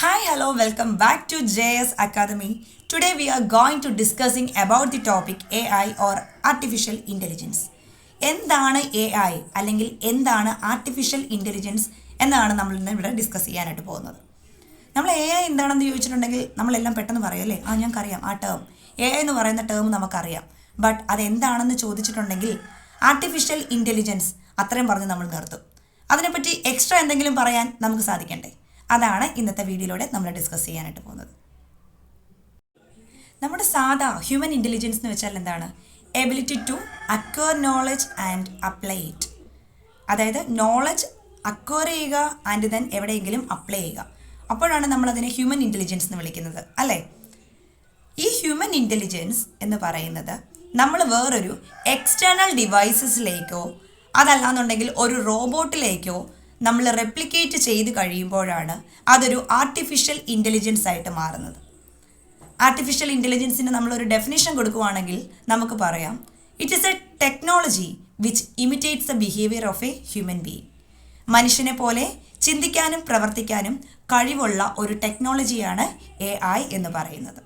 Hi, hello, welcome back to JS Academy. Today we are going to discussing about the topic AI or Artificial Intelligence. എന്താണ് AI അല്ലെങ്കിൽ എന്താണ് artificial intelligence എന്നാണ് നമ്മൾ ഇന്ന് ഇവിടെ discuss ചെയ്യാനായിട്ട് പോകുന്നത്. നമ്മൾ AI എന്താണെന്ന് ചോദിച്ചിട്ടുണ്ടെങ്കിൽ നമ്മളെല്ലാം പെട്ടെന്ന് പറയും അല്ലേ, ഞങ്ങൾക്കറിയാം ആ ടേം AI എന്ന് പറയുന്ന ടേം നമുക്കറിയാം. ബട്ട് അതെന്താണെന്ന് ചോദിച്ചിട്ടുണ്ടെങ്കിൽ ആർട്ടിഫിഷ്യൽ ഇൻ്റലിജൻസ് അത്രയും പറഞ്ഞ് നമ്മൾ നിർത്തും. അതിനെപ്പറ്റി എക്സ്ട്രാ എന്തെങ്കിലും പറയാൻ നമുക്ക് സാധിക്കണ്ടേ? അതാണ് ഇന്നത്തെ വീഡിയോയിലൂടെ നമ്മൾ ഡിസ്കസ് ചെയ്യാനായിട്ട് പോകുന്നത്. നമ്മുടെ സാധാ ഹ്യൂമൻ ഇൻ്റലിജൻസ് എന്ന് വെച്ചാൽ എന്താണ്? Ability to acquire knowledge and apply it. അതായത് നോളജ് അക്വയർ ചെയ്യുക ആൻഡ് ദെൻ എവിടെയെങ്കിലും അപ്ലൈ ചെയ്യുക. അപ്പോഴാണ് നമ്മളതിനെ ഹ്യൂമൻ ഇൻ്റലിജൻസ് എന്ന് വിളിക്കുന്നത് അല്ലേ? ഈ ഹ്യൂമൻ ഇൻ്റലിജൻസ് എന്ന് പറയുന്നത് നമ്മൾ വേറൊരു എക്സ്റ്റേണൽ ഡിവൈസസിലേക്കോ അതല്ലാന്നുണ്ടെങ്കിൽ ഒരു റോബോട്ടിലേക്കോ നമ്മൾ റെപ്ലിക്കേറ്റ് ചെയ്ത് കഴിയുമ്പോഴാണ് അതൊരു ആർട്ടിഫിഷ്യൽ ഇൻ്റലിജൻസ് ആയിട്ട് മാറുന്നത്. ആർട്ടിഫിഷ്യൽ ഇൻ്റലിജൻസിന് നമ്മളൊരു ഡെഫിനിഷൻ കൊടുക്കുകയാണെങ്കിൽ നമുക്ക് പറയാം, it is a technology which imitates the behaviour of a human being. മനുഷ്യനെ പോലെ ചിന്തിക്കാനും പ്രവർത്തിക്കാനും കഴിവുള്ള ഒരു ടെക്നോളജിയാണ് AI എന്ന് പറയുന്നത്.